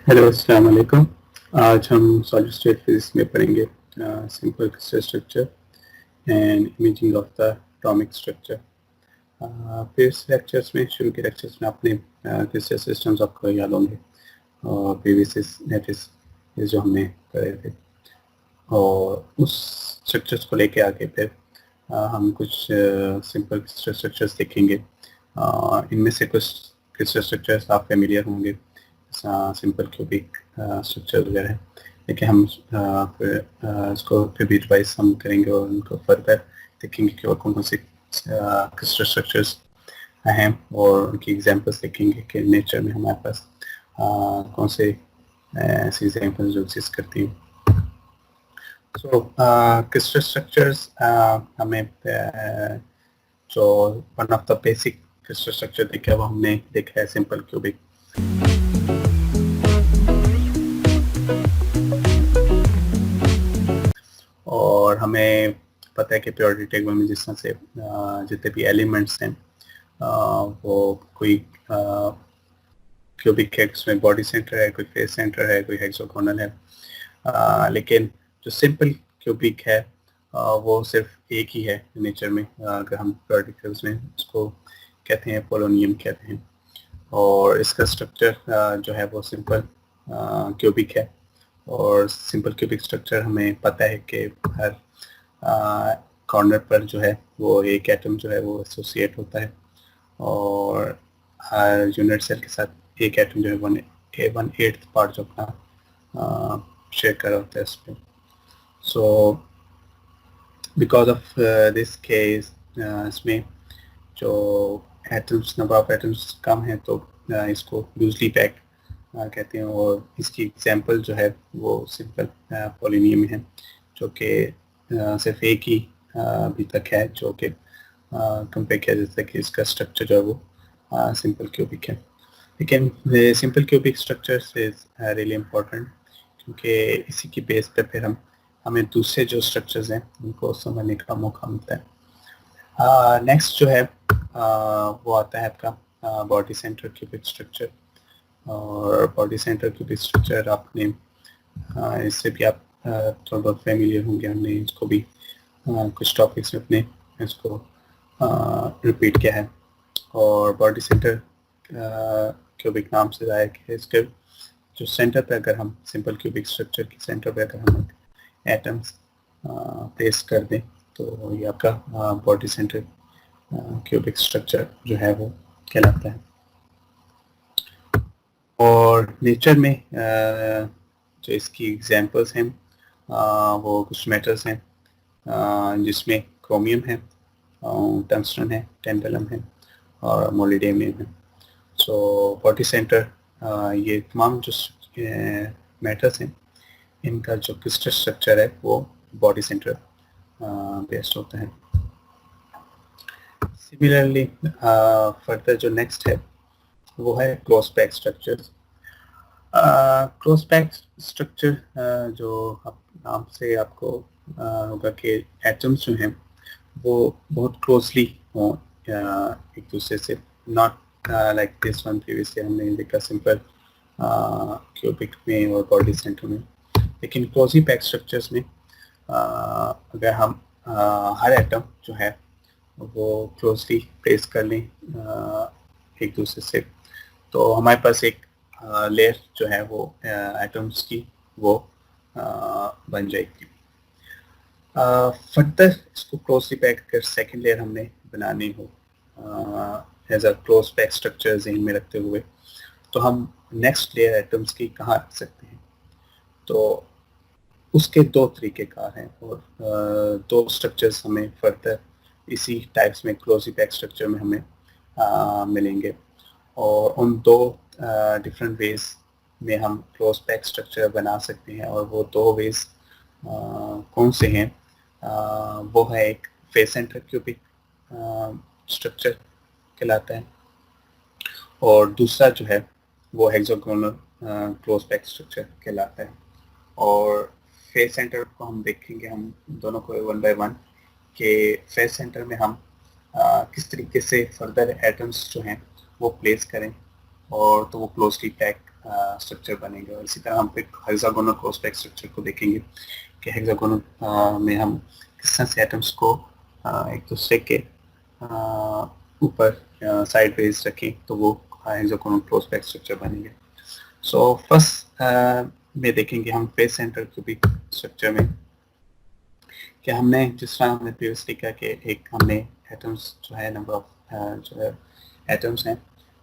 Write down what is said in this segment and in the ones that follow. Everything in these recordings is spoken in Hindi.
हेलो अस्सलाम वालेकुम। आज हम सॉलिड स्टेट फिजिक्स में पढ़ेंगे simple crystal structure and imaging of the atomic structure. Previous lectures में शुरू के लेक्चर्स में आपने क्रिस्टल सिस्टम्स आपको याद होंगे और प्रीवियस नेटिस ये जो हमने करे थे, और उस स्ट्रक्चर्स को लेके आगे फिर हम कुछ सिंपल क्रिस्टल स्ट्रक्चर्स देखेंगे। इनमें से कुछ क्रिस्टल स्ट्रक्चर्स आप फेमिलियर होंगे, सिंपल क्यूबिक स्ट्रक्चर वगैरह, लेकिन हम फिर इसको फिर भी रिवाइज हम करेंगे और उनको फर्दर देखेंगे कि और कौन कौन से क्रिस्टल स्ट्रक्चर्स हैं और उनकी एग्जांपल्स देखेंगे कि नेचर में हमारे पास कौन से ऐसी एग्जांपल्स जो एग्जिस्ट करती हैं। सो क्रिस्टल स्ट्रक्चर्स हमें जो one of the basic crystal structure देखा वो हमने देखा है सिंपल क्यूबिक। और हमें पता है कि पीरियोडिक टेबल में जिस तरह से जितने भी एलिमेंट्स हैं वो कोई क्यूबिक है, उसमें बॉडी सेंटर है, कोई फेस सेंटर है, कोई हेक्सागोनल है, लेकिन जो सिंपल क्यूबिक है वो सिर्फ एक ही है नेचर में। अगर हम पीरियोडिक टेबल्स में उसको कहते हैं पोलोनियम कहते हैं, और इसका स्ट्रक्चर जो है वो सिंपल क्यूबिक है। और सिंपल क्यूबिक स्ट्रक्चर हमें पता है कि हर कॉर्नर पर जो है वो एक एटम जो है वो एसोसिएट होता है, और हर यूनिट सेल के साथ एक एटम जो है 1/8 पार्ट जो अपना शेयर कर रहा होता है इसमें। So because of this case इसमें जो atoms number of atoms come है तो इसको लूजली पैक्ड कहते हैं, और इसकी एग्जांपल जो है वो सिंपल पोलिनियम है, जो कि सिर्फ एक ही अभी तक है जो कि कंपेयर किया जाता है कि इसका स्ट्रक्चर जो है वो सिंपल क्यूबिक है। लेकिन simple cubic structure is really important, क्योंकि इसी की बेस पे फिर हमें दूसरे जो स्ट्रक्चर्स हैं उनको समझने का मौका मिलता है। नेक्स्ट जो है वो आता है आपका बॉडी सेंटर क्यूबिक स्ट्रक्चर। और बॉडी सेंटर क्यूबिक स्ट्रक्चर आपने इससे भी आप थोड़ा बहुत फेमिलियर होंगे, हमने इसको भी कुछ टॉपिक्स में अपने इसको रिपीट किया है। और बॉडी सेंटर क्यूबिक नाम से आया कि इसके जो सेंटर पे अगर हम सिंपल क्यूबिक स्ट्रक्चर के सेंटर पे अगर हम एटम्स प्लेस कर दें तो ये आपका बॉडी सेंटर क्यूबिक स्ट्रक्चर जो है वो कहलाता है। और नेचर में जो इसकी एग्जांपल्स हैं वो कुछ मेटल्स हैं जिसमें क्रोमियम है, टंगस्टन है, टेंटलम है और मोलिडेनियम है। सो बॉडी सेंटर ये तमाम जो मेटल्स हैं इनका जो क्रिस्टल स्ट्रक्चर है वो बॉडी सेंटर बेस्ड होता है। सिमिलरली फर्दर जो नेक्स्ट है वो है close pack structures. Close pack structure जो नाम से आपको होगा कि एटम्स जो हैं वो बहुत क्लोजली हों एक दूसरे से, not like this one previously हमने देखा सिंपल क्यूबिक में और बॉडी सेंटर में। लेकिन क्लोजली पैक स्ट्रक्चर्स में अगर हम हर एटम जो है वो क्लोजली प्लेस कर लें एक दूसरे से, तो हमारे पास एक लेयर जो है वो एटम्स की वो बन जाएगी। फर्दर इसको क्लोजली पैक कर सेकेंड लेयर हमने बनानी हो as a close pack structure ज़हन में रखते हुए, तो हम नेक्स्ट लेयर एटम्स की कहाँ रख सकते हैं। तो उसके दो तरीक़ेकार हैं और दो स्ट्रक्चर्स हमें फर्दर इसी टाइप्स में क्लोजली पैक स्ट्रक्चर में हमें मिलेंगे, और उन दो डिफरेंट वेज में हम क्लोज पैक स्ट्रक्चर बना सकते हैं। और वो दो वेज कौन से हैं वो है एक फेस सेंटर क्यूबिक स्ट्रक्चर कहलाता है, और दूसरा जो है वो हेक्सागोनल क्लोज पैक स्ट्रक्चर कहलाता है। और फेस सेंटर को हम देखेंगे हम दोनों को वन बाय वन के फेस सेंटर में हम किस तरीके से फर्दर एटम्स जो हैं वो प्लेस करें और तो वो क्लोजली पैक स्ट्रक्चर बनेगा। और इसी तरह हम फिर हेक्सागोनल क्लोज पैक स्ट्रक्चर को देखेंगे कि हेक्सागोनल में हम किस तरह से एटम्स को एक दूसरे के ऊपर साइड वेज रखें तो वो हेक्सागोनल क्लोज पैक स्ट्रक्चर बनेंगे। सो फर्स्ट में देखेंगे हम फेस सेंटर क्यूबिक स्ट्रक्चर में कि हमने जिस तरह हमने प्रीवियसली कहा कि एक हमने एटम्स जो है नंबर ऑफ जो है एटम्स हैं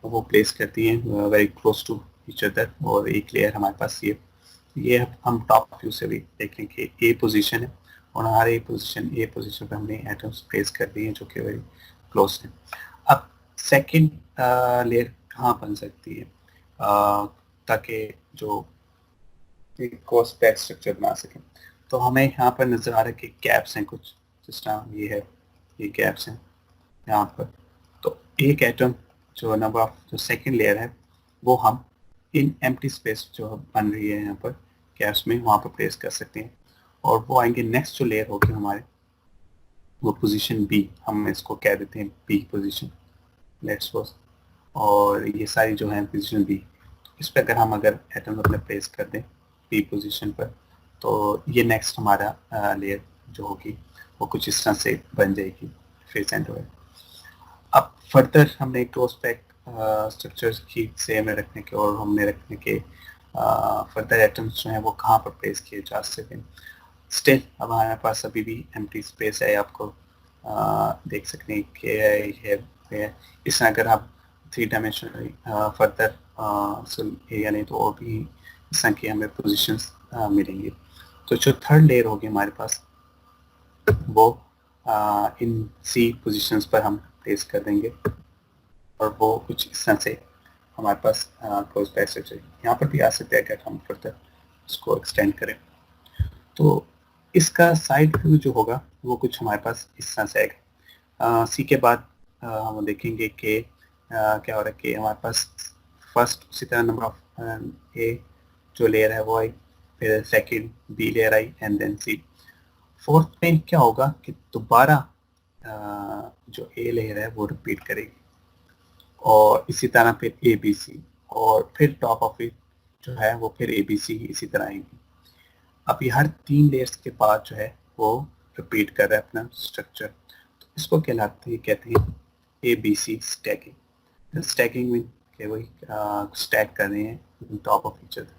वो प्लेस करती हैं very close to each other, और एक लेयर हमारे पास ये हम टॉप व्यू से भी देख लें कि ए पोजीशन है और हमारे ए पोजीशन पे हमने एटम्स प्लेस कर दिए हैं जो कि वेरी क्लोज हैं। अब सेकंड लेयर कहाँ बन सकती है ताकि जो एक क्रॉस पैक स्ट्रक्चर बना सकें, तो हमें यहाँ पर नजर आ रहा है कि गैप्स हैं कुछ, जिस तरह ये है, ये गैप्स हैं यहाँ पर। तो एक एटम जो नंबर ऑफ जो सेकंड लेयर है वो हम इन एम्प्टी स्पेस जो बन रही है यहाँ पर गैप्स में वहाँ पर प्लेस कर सकते हैं, और वो आएंगे नेक्स्ट जो लेयर होगी हमारे वो पोजीशन बी, हम इसको कह देते हैं बी पोजीशन, लेट्स सपोज। और ये सारी जो है पोजीशन बी, इस पर अगर एटम अपने प्लेस कर दें बी पोजीशन पर तो ये नेक्स्ट हमारा लेयर जो होगी वो कुछ इस तरह से बन जाएगी फेस सेंटर। अब फर्दर हमने क्लोज पैक स्ट्रक्चर्स की से हमें रखने के और हमने रखने के फर्दर एटम्स जो हैं वो कहाँ पर प्लेस किए जा सकें। स्टिल अब हमारे पास अभी भी एम्प्टी स्पेस है, आपको देख सकते हैं कि है इस तरह अगर आप 3 डायमेंशनली फर्दर एरिया नहीं तो और भी इस तरह की हमें पोजिशंस मिलेंगे। तो जो थर्ड लेयर होगी हमारे पास वो इन सी पोजीशंस पर हम प्लेस कर देंगे और वो कुछ इस तरह से हमारे पास क्लोज पैक स्ट्रक्चर यहाँ पर भी आ सकते हैं अगर हम फर्दर उसको एक्सटेंड करें। तो इसका साइड व्यू जो होगा वो कुछ हमारे पास इस तरह से आएगा। सी के बाद हम देखेंगे कि क्या हो रहा है कि हमारे पास फर्स्ट उसी तरह नंबर ऑफ ए जो लेयर है वो आई, फिर सेकंड बी लेयर आई एंड देन सी। फोर्थ में क्या होगा कि दोबारा जो ए लेयर है वो रिपीट करेगी और इसी तरह फिर ए बी सी, और फिर टॉप ऑफ इट जो है वो फिर ए बी सी इसी तरह आएंगी। अब ये हर 3 लेयर्स के बाद जो है वो रिपीट कर रहा है अपना स्ट्रक्चर, तो इसको कहते हैं A B C stacking. Stacking में वही स्टैक कर रहे हैं टॉप ऑफ ईच अदर,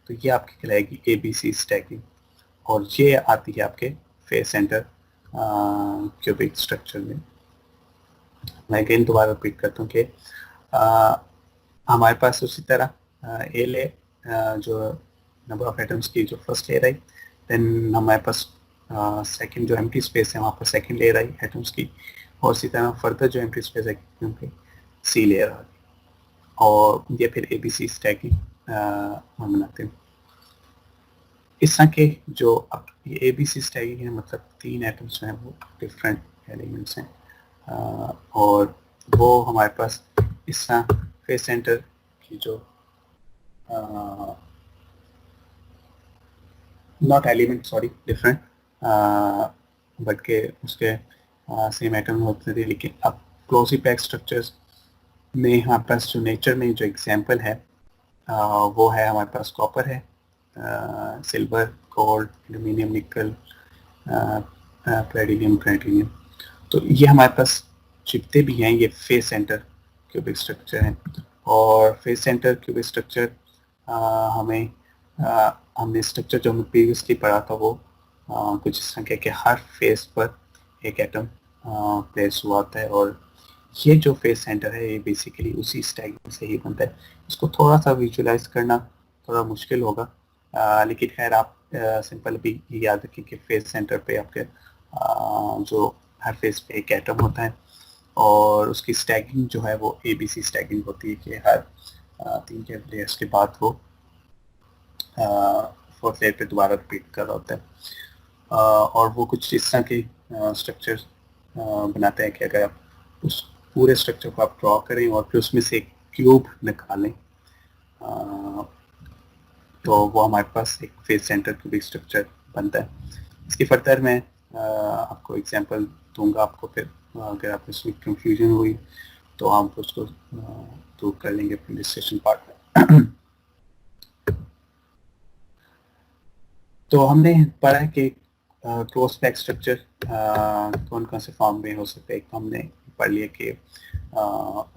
तो ये आपकी कहलाएगी ए बी सी स्टैकिंग, और ये आती है आपके फेस सेंटर क्यूबिक स्ट्रक्चर में। मैं अगेन दोबारा रिपीट करता हूँ कि हमारे पास उसी तरह ए ले जो नंबर ऑफ एटम्स की जो फर्स्ट लेयर आई, देन हमारे पास सेकंड जो एम्प्टी स्पेस है वहाँ पर सेकंड लेयर आई एटम्स की, और इसी तरह फर्दर जो एम्प्टी स्पेस है क्योंकि सी लेयर आ गई, और ये फिर ए बी सी स्टैकिंग हम बनाते हैं। इस तरह के जो अब ये ए बी सी स्टैकिंग है मतलब 3 एटम्स हैं वो डिफरेंट एलिमेंट्स हैं, और वो हमारे पास इस तरह फेस सेंटर की जो not element sorry different but के उसके सेम एटम होते थे, लेकिन अब क्लोजली पैक्ड स्ट्रक्चर्स में हमारे पास जो नेचर में जो एग्जांपल है वो है हमारे पास कॉपर है, सिल्वर, गोल्ड, एल्यूमिनियम, निकल, प्लेटिनियम, टाइटेनियम। तो ये हमारे पास जितने भी हैं ये फेस सेंटर क्यूबिक स्ट्रक्चर हैं, और फेस सेंटर क्यूबिक स्ट्रक्चर हमें हमने स्ट्रक्चर जो हमें प्रीवियसली पढ़ा था वो कुछ इस संख्या के हर फेस पर एक एटम प्लेस हुआ होता है, और ये जो फेस सेंटर है ये बेसिकली उसी स्टैगिंग से ही बनता है। इसको थोड़ा सा विजुलाइज करना थोड़ा मुश्किल होगा, लेकिन खैर आप सिंपल भी याद रखें कि फेस सेंटर पे आपके जो हर फेस पे एक एटम होता है, और उसकी स्टैगिंग जो है वो ए बी सी स्टैगिंग होती है कि हर 3 के लेयर्स के बाद वो 4th लेयर पे दोबारा रिपीट कर रहा होता है। और वो कुछ इस तरह के स्ट्रक्चर बनाते हैं कि अगर आप उस पूरे स्ट्रक्चर को आप ड्रॉ करें और फिर उसमें से एक क्यूब निकालें तो वो हमारे पास एक फेस सेंटर क्यूबिक स्ट्रक्चर बनता है। इसकी फर्दर मैं आपको एग्जांपल दूंगा आपको, फिर अगर आपको इसमें कंफ्यूजन हुई तो आप उसको दूर कर लेंगे अपने डिस्कशन पार्ट में। तो हमने पढ़ा कि क्लोज पैक स्ट्रक्चर कौन कौन से फॉर्म में हो सकते हैं। हमने पढ़ लिया कि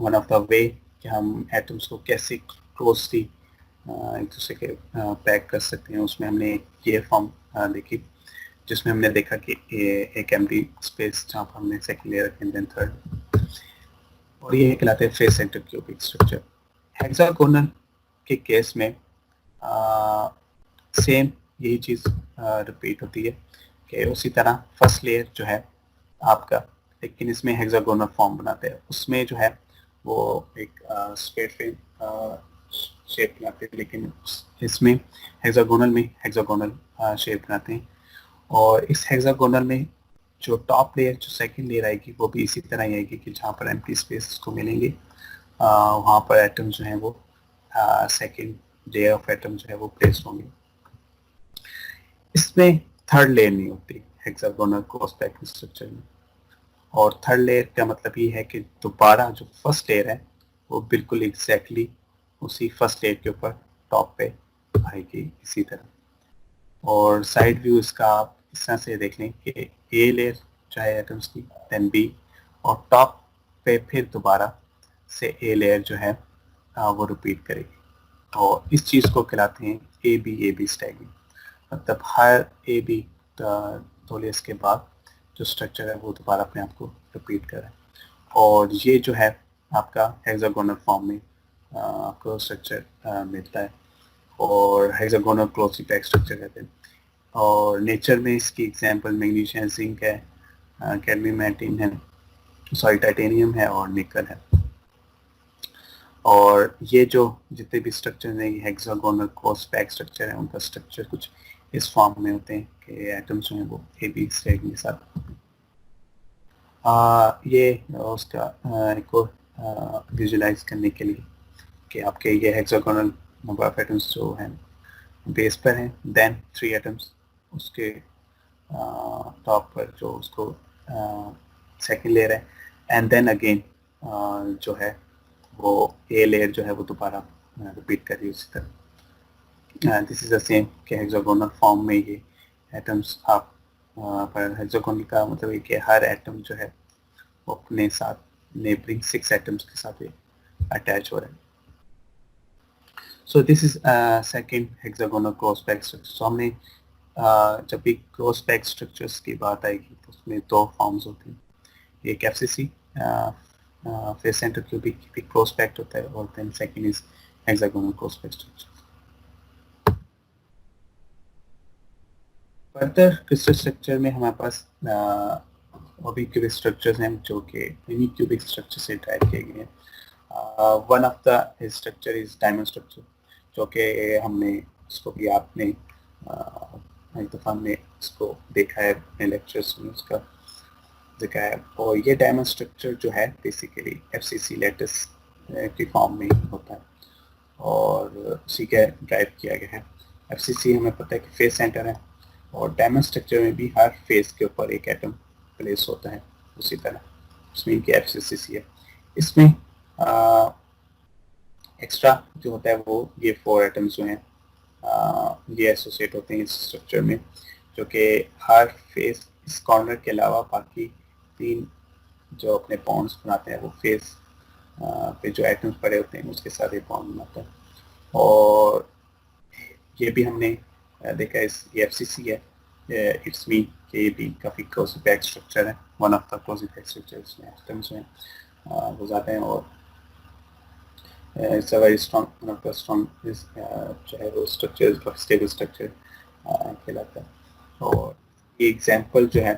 वन ऑफ द वे कि हम एटम्स को कैसे क्लोजली एक दूसरे के पैक कर सकते हैं, उसमें हमने ये फॉर्म देखी जिसमें हमने देखा कि एक एम्प्टी स्पेस जहाँ पर हमने second layer and then third, और ये कहलाते हैं face centre cubic structure. Hexagonal के केस में सेम यही चीज़ रिपीट होती है कि उसी तरह फर्स्ट लेयर जो है आपका, लेकिन इसमें हेक्सागोनल फॉर्म बनाते हैं, उसमें जो है वो एक स्ट्रेट फ्रेम शेप बनाते हैं, लेकिन इसमें हेक्सागोनल में हेक्सागोनल शेप बनाते हैं। और इस हेक्सागोनल में जो टॉप लेयर जो सेकंड लेयर आएगी वो भी इसी तरह ही आएगी कि जहाँ पर एम्प्टी स्पेस को मिलेंगे वहाँ पर एटम जो है वो सेकंड लेयर ऑफ एटम जो है वो प्लेस होंगे। इसमें थर्ड लेयर नहीं होती हेक्सागोनल क्रॉस पैक स्ट्रक्चर में, और थर्ड लेयर का मतलब ये है कि दोबारा जो फर्स्ट लेयर है वो बिल्कुल एग्जैक्टली उसी फर्स्ट लेयर के ऊपर टॉप पे आएगी इसी तरह। और साइड व्यू इसका आप इस तरह से देख लें कि ए लेयर चाहे एटम्स की, देन बी, और टॉप पे फिर दोबारा से ए लेयर जो है वो रिपीट करेगी, और इस चीज़ को कहलाते हैं ए बी स्टैगिंग। मतलब हर ए बी दो लेयर्स के बाद जो स्ट्रक्चर है वो दोबारा अपने आप को रिपीट करे, और ये जो है आपका हेक्सागोनल फॉर्म में आपको स्ट्रक्चर मिलता है, और हेक्सागोनल क्लोजली पैक्ड स्ट्रक्चर कहते हैं। और नेचर में इसकी एग्जांपल मैग्नीशियम, जिंक है, कैडमियम है, सॉरी टाइटेनियम है और निकल है। और ये जो जितने भी स्ट्रक्चर हैं हेक्सागोनल क्रॉस पैक स्ट्रक्चर है, उनका स्ट्रक्चर कुछ इस फॉर्म में होते हैं कि एटम्स जो हैं वो ए बी स्टैक के साथ। ये उसका एक और विजुलाइज करने के लिए कि आपके ये हेक्सागोनल नंबर ऑफ एटम्स जो हैं बेस पर हैं, देन 3 एटम्स उसके टॉप पर जो उसको सेकेंड लेयर है, एंड देन अगेन जो है वो ए लेयर जो है वो दोबारा रिपीट कर रही है उसी तरह। दिस इज द सेम कि हेक्सागोनल फॉर्म में ये एटम्स आप पर हेक्सागोनल का मतलब है कि हर एटम जो है वो अपने साथ नेबरिंग 6 एटम्स के साथ अटैच हो रहे हैं। So this is second hexagonal cross pack structure. सो हमने जब भी क्रॉस पैक स्ट्रक्चर्स की बात आएगी तो उसमें 2 फॉर्म्स होते हैं, एक FCC face centre cubic cross packed होता है, और then second is hexagonal cross packed structure. Further crystal structure में हमारे पास और भी क्यूबिक स्ट्रक्चर्स हैं जो कि मिनी क्यूबिक स्ट्रक्चर से ड्राइव किए गए हैं। One of the structure is diamond structure, जो कि हमने इसको भी आपने एक दफ़ा हमने इसको देखा है अपने लेक्चर्स में, उसका जिक्र है। और ये डायमंड स्ट्रक्चर जो है बेसिकली एफसीसी लैटिस के फॉर्म में होता है और उसी का ड्राइव किया गया है। एफसीसी हमें पता है कि फेस सेंटर है, और डायमंड स्ट्रक्चर में भी हर फेस के ऊपर एक एटम प्लेस होता है उसी तरह, उसमें इनकी एफसीसी है। इसमें एक्स्ट्रा जो होता है वो ये 4 एटम्स जो हैं ये एसोसिएट होते हैं इस स्ट्रक्चर में, जो कि हर फेस इस कॉर्नर के अलावा बाकी 3 जो अपने बॉन्ड्स बनाते हैं वो फेस पे जो एटम्स पड़े होते हैं उसके साथ एक बॉन्ड बनाता है। और ये भी हमने देखा इस एफसीसी है, इट्स मीन कि ये भी काफ़ी क्लोज़ली पैक्ड स्ट्रक्चर है, one of the closely packed structures में एटम्स हैं वो जाते हैं, और it's a very strong one of the strong जो है वो स्ट्रक्चर स्टेबल स्ट्रक्चर कहलाता है। और ये एग्जांपल जो है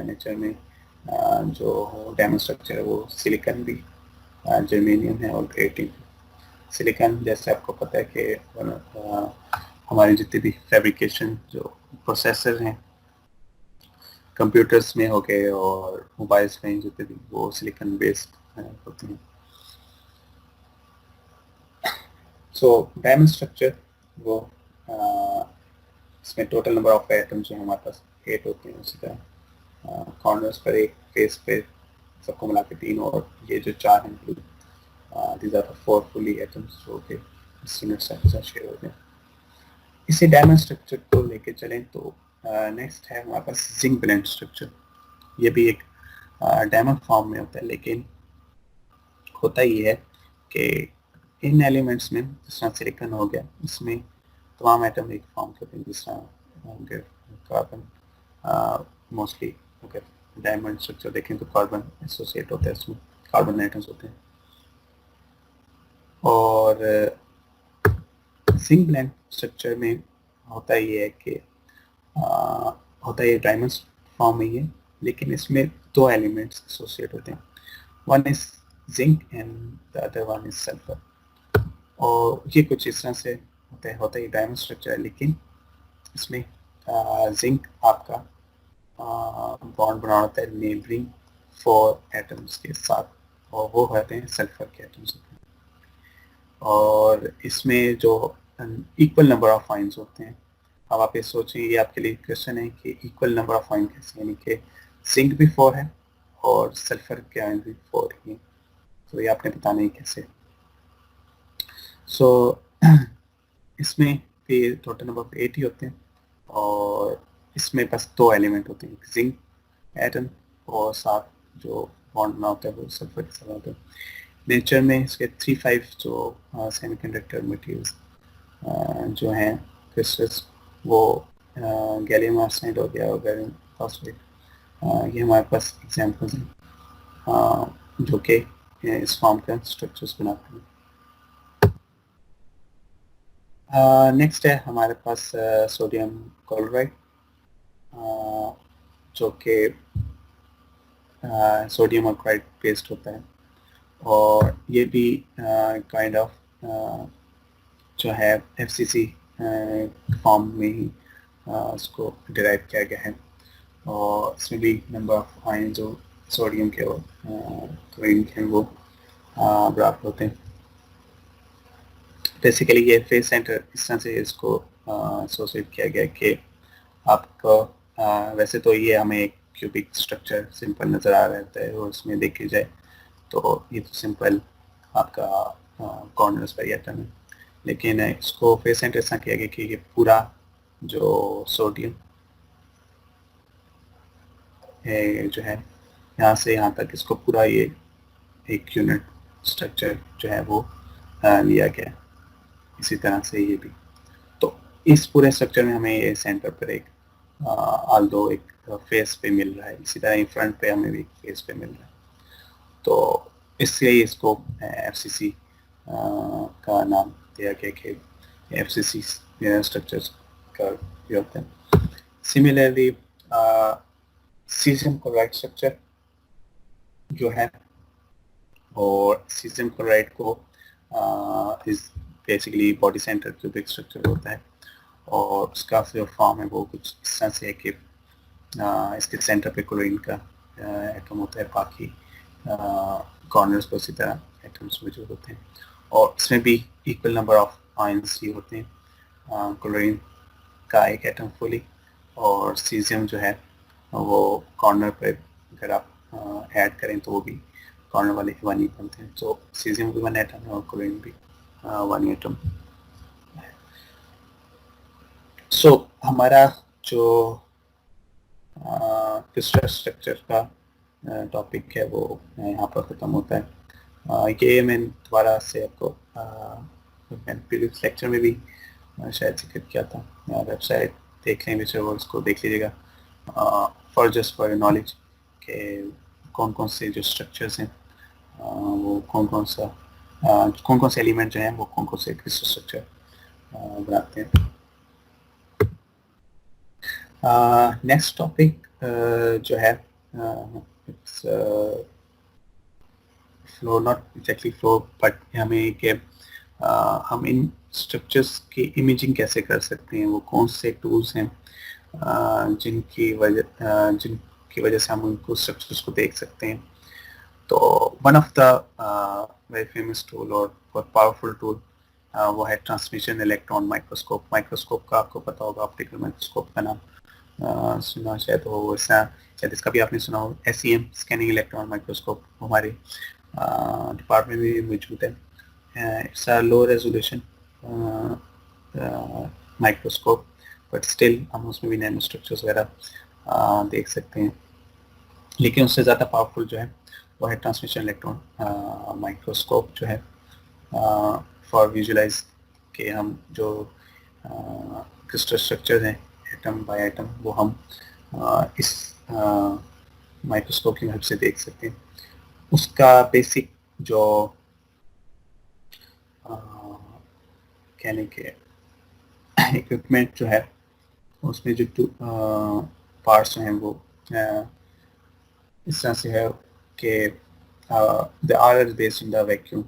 नेचर में जो डायमंड स्ट्रक्चर है वो सिलिकॉन भी, जर्मेनियम है और ग्रेटिन। सिलिकॉन जैसे आपको पता है कि हमारे जितने भी फैब्रिकेशन जो प्रोसेसर हैं कंप्यूटर्स में हो गए और मोबाइल्स में जितने भी वो सिलिकॉन बेस्ड होते हैं। सो डायमंड स्ट्रक्चर वो इसमें टोटल नंबर ऑफ एटम्स जो हमारे पास 8 होते हैं, उसी तरह कॉर्नर्स पर एक, फेस पे सबको मिला के 3, और ये जो 4 हैं these are the 4 fully atoms जो कि इस यूनिट के साथ शेयर होते हैं। इसी डायमंड स्ट्रक्चर को लेके चलें तो नेक्स्ट है हमारे पास जिंक ब्लेंड स्ट्रक्चर। ये भी एक डायमंड फॉर्म में होता है, लेकिन होता ये है कि इन एलिमेंट्स में जिस तरह सिलिकॉन हो गया, इसमें तमाम एटम एक फॉर्म के होते हैं, जिस तरह कार्बन मोस्टली अगर डायमंड स्ट्रक्चर देखें तो कार्बन एसोसिएट होता है, इसमें कार्बन एटम्स होते हैं। और जिंक ब्लेंड स्ट्रक्चर में होता ये है कि होता है डायमंड फॉर्म में है, लेकिन इसमें 2 एलिमेंट्स एसोसिएट होते हैं, one is zinc and the other one is sulphur. और ये कुछ इस तरह से होता है डायमंड स्ट्रक्चर है, लेकिन इसमें जिंक आपका बॉन्ड बना होता है नेबरिंग 4 एटम्स के साथ, और वो होते हैं सल्फर के एटम्स। और इसमें जो इक्वल नंबर ऑफ आयंस होते हैं, अब आप ये सोचें, ये आपके लिए क्वेश्चन है कि इक्वल नंबर ऑफ आयन कैसे, यानी कि जिंक भी 4 है और सल्फर के आयन भी 4 ही, तो ये आपने बताना है कैसे। सो इसमें भी टोटल नंबर 8 ही होते हैं, और इसमें बस 2 एलिमेंट होते हैं, जिंक एटम और साथ जो बॉन्ड बना होता है वो सल्फर के साथ होता है। नेचर में इसके 3-5 जो सेमीकंडक्टर मटेरियल्स जो हैं क्रिस्टल्स, वो गैलियम आर्सेनाइड हो गया और गैलियम फॉस्फेट, ये हमारे पास एग्जांपल्स हैं जो कि इस फॉर्म का स्ट्रक्चर्स बनाते हैं। नेक्स्ट है हमारे पास सोडियम क्लोराइड, जो कि सोडियम ऑक्साइड पेस्ट होता है, और ये भी काइंड ऑफ जो है FCC फॉर्म में ही उसको डिराइव किया गया है, और इसमें भी नंबर ऑफ आयन जो सोडियम के और क्लोरीन के वो बराबर होते हैं। बेसिकली ये फेस सेंटर इस तरह से इसको एसोसिएट किया गया कि आपको वैसे तो ये हमें एक क्यूबिक स्ट्रक्चर सिंपल नज़र आ रहता है, और उसमें देखी जाए तो ये तो सिंपल आपका कॉर्नर्स पर एटम है, लेकिन इसको फेस सेंटर ऐसा किया गया कि ये पूरा जो सोडियम है जो है यहाँ से यहाँ तक, इसको पूरा ये एक यूनिट स्ट्रक्चर जो है वो लिया गया। इसी तरह से ये भी, तो इस पूरे स्ट्रक्चर में हमें ये सेंटर पर एक आल्दो एक फेस पे मिल रहा है, इसी तरह फ्रंट पे हमें भी फेस पे मिल रहा है, तो इसलिए इसको FCC का नाम दिया गया कि FCC स्ट्रक्चर्स का उपयोग होता है। सिमिलरली सीजियम क्लोराइड स्ट्रक्चर जो है, और सीजियम क्लोराइड को इस basically body centre cubic structure होता है, और उसका जो फॉर्म है वो कुछ इस तरह से है कि इसके सेंटर पे क्लोरीन का एटम होता है, बाकी कॉर्नर्स पर इसी तरह एटम्स मौजूद होते हैं, और इसमें भी इक्वल नंबर ऑफ आयंस ही होते हैं। क्लोरीन का एक एटम फुली, और सीजियम जो है वो कॉर्नर पर अगर आप ऐड करें तो वो भी कॉर्नर वाले 1 ही बनते हैं, तो सीजियम भी 1 एटम है और क्लोरीन भी 1 एटम। सो हमारा जो क्रिस्टल स्ट्रक्चर का टॉपिक है वो यहाँ पर ख़त्म होता है। ये मैं दोबारा से आपको मैंने प्रीवियस लेक्चर में भी शायद जिक्र किया था, वेबसाइट देख लें विच वो उसको देख लीजिएगा, फॉर जस्ट फॉर नॉलेज के कौन कौन से जो स्ट्रक्चर्स हैं वो कौन कौन से एलिमेंट जो हैं वो कौन कौन से क्रिस्टल स्ट्रक्चर बनाते हैं। नेक्स्ट टॉपिक जो है it's flow, not exactly flow, but हमें कि हम इन स्ट्रक्चर्स की इमेजिंग कैसे कर सकते हैं, वो कौन से टूल्स हैं जिनकी वजह से हम उनको स्ट्रक्चर्स को देख सकते हैं। तो one of the very famous tool और बहुत पावरफुल टूल वो है ट्रांसमिशन इलेक्ट्रॉन माइक्रोस्कोप। माइक्रोस्कोप का आपको पता होगा, ऑप्टिकल माइक्रोस्कोप का नाम सुना शायद हो, वैसा शायद इसका भी आपने सुना हो। SEM स्कैनिंग इलेक्ट्रॉन माइक्रोस्कोप हमारे डिपार्टमेंट में भी मौजूद है। It's a low resolution microscope, but still हम उसमें भी नैनो स्ट्रक्चर्स वगैरह देख सकते हैं। लेकिन उससे ज़्यादा पावरफुल जो है वो है ट्रांसमिशन इलेक्ट्रॉन माइक्रोस्कोप जो है फॉर विजुलाइज के हम जो क्रिस्टल स्ट्रक्चर हैं एटम बाय एटम वो हम इस माइक्रोस्कोप की मदद से देख सकते हैं। उसका बेसिक जो कहने के इक्विपमेंट जो है उसमें जो पार्ट्स हैं वो इस तरह से है कि the R is based in the vacuum,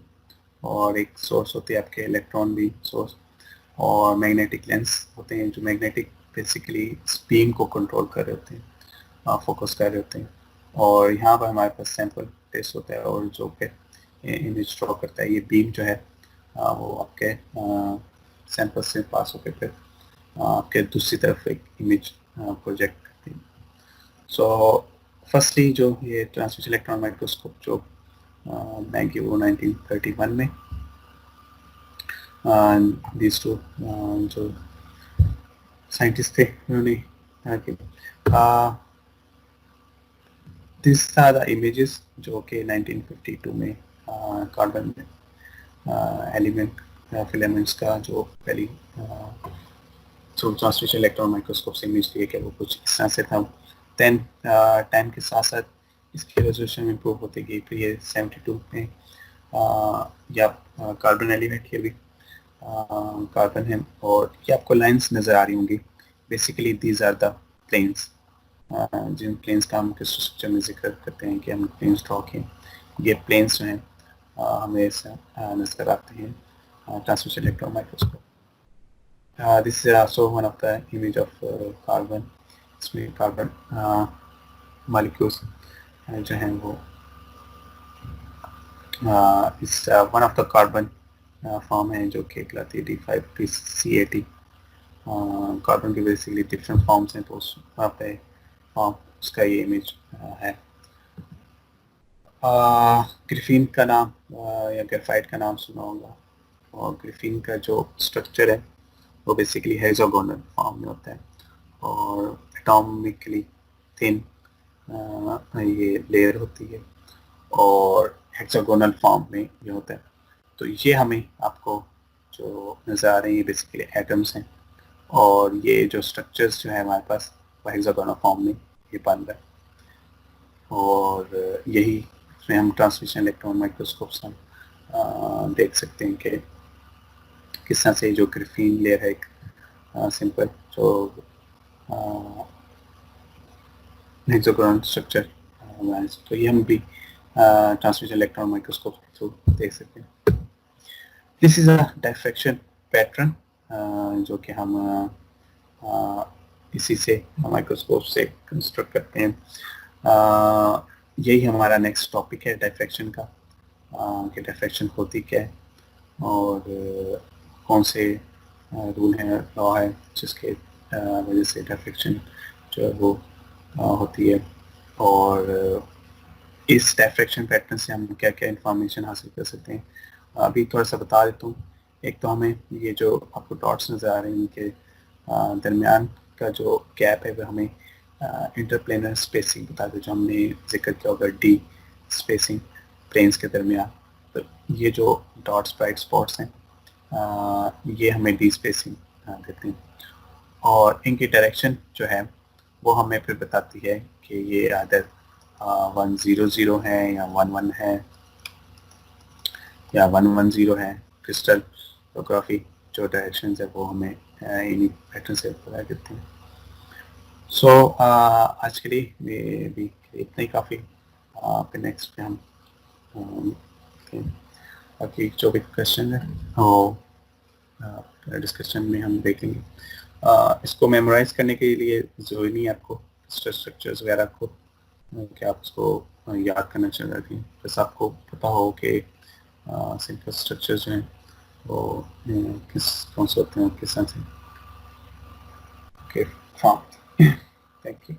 और एक सोर्स होती है आपके इलेक्ट्रॉन भी सोर्स, और मैग्नेटिक लेंस होते हैं जो मैग्नेटिक बेसिकली स्पीन को कंट्रोल कर रहे होते हैं, फोकस कर रहे होते हैं। और यहाँ पर हमारे पास सैंपल टेस्ट होता है और जो कि इमेज ड्रॉ करता है। ये बीम जो है वो आपके सैंपल से पास होकर फिर आपके दूसरी तरफ एक इमेज प्रोजेक्ट करती है। सो फर्स्टली जो ये ट्रांसमिशन इलेक्ट्रॉन माइक्रोस्कोप जो मैगी वो 1931 में these two जो साइंटिस्ट थे उन्होंने दिस आर द इमेजेस जो कि 1952 में कार्बन एलिमेंट फिलामेंट्स का जो पहली जो ट्रांसमिशन इलेक्ट्रॉन माइक्रोस्कोप से इमेज लिए गया वो कुछ इस तरह से था। देन टाइम के साथ साथ इसकी रेजोल्यूशन इम्प्रूव होती गई। फिर ये 72 में या कार्बन एलिमेंट ये भी कार्बन है, और ये आपको लाइंस नज़र आ रही होंगी। Basically these are the planes, जिन प्लेन्स का हम क्रिस्टल स्ट्रक्चर में जिक्र करते हैं कि हम प्लेन्स ड्रॉ किए। ये प्लेन्स जो हैं हमें नज़र आते हैं transmission electron microscope. This is also one of the image of carbon. इसमें कार्बन मॉलिक्यूल्स जो हैं वो इस one of the carbon form है जो कि कहलाती है D5PCAT। कार्बन के बेसिकली डिफरेंट फॉर्म्स हैं, तो उस वहाँ पे उसका ये इमेज है। ग्रिफीन का नाम या ग्रेफाइट का नाम सुना होगा, और ग्रिफीन का जो स्ट्रक्चर है वो बेसिकली हेक्सागोनल फॉर्म में होता है, और एटॉमिकली थिन ये लेयर होती है, और हेक्सागोनल फॉर्म में ये होता है। तो ये हमें आपको जो नज़र आ रहे हैं बेसिकली एटम्स हैं, और ये जो स्ट्रक्चर्स जो है हमारे पास वो हेक्सागोनल फॉर्म में ये बन रहा है। और यही इसमें हम ट्रांसमिशन इलेक्ट्रॉन माइक्रोस्कोप से देख सकते हैं कि किस तरह से जो ग्रिफीन लेयर है एक सिंपल जो हेक्सागोनल स्ट्रक्चर, तो ये हम भी ट्रांसमिशन इलेक्ट्रॉन माइक्रोस्कोप के थ्रू देख सकते हैं। This is a diffraction pattern जो कि हम इसी से माइक्रोस्कोप से कंस्ट्रक्ट करते हैं। यही हमारा नेक्स्ट टॉपिक है डायफ्रैक्शन का, कि डायफ्रैक्शन होती क्या है और कौन से रूल हैं, लॉ है जिसके वजह से डायफ्रैक्शन जो है वो होती है, और इस डायफ्रैक्शन पैटर्न से हम क्या क्या इंफॉर्मेशन हासिल कर सकते हैं अभी थोड़ा सा बता देता हूँ। एक तो हमें ये जो आपको डॉट्स नज़र आ रहे हैं इनके दरमियान का जो गैप है वो हमें इंटरप्लेनर स्पेसिंग बता दे, जो हमने जिक्र किया होगा डी स्पेसिंग प्लेन्स के दरमियान। तो ये जो डॉट्स ब्राइट स्पॉट्स हैं ये हमें डी स्पेसिंग देते हैं, और इनकी डायरेक्शन जो है वो हमें फिर बताती है कि ये आदर 100 है या 11 है या 110 है। क्रिस्टल टोपोग्राफी जो डायरेक्शन है वो हमें इन्हीं पैटर्न से पता करते हैं। सो आज के लिए भी इतना ही काफ़ी। फिर नेक्स्ट पे हम बाकी जो भी क्वेश्चन है वो डिस्कशन में हम देखेंगे। इसको मेमोराइज करने के लिए ज़रूरी नहीं आपको स्ट्रक्चर्स वगैरह को कि आप उसको याद करना चाहते हैं, बस आपको पता हो कि सिंपल स्ट्रक्चर्स जो हैं वो किस कौन से होते हैं किस तरह से। Okay, fine, thank you.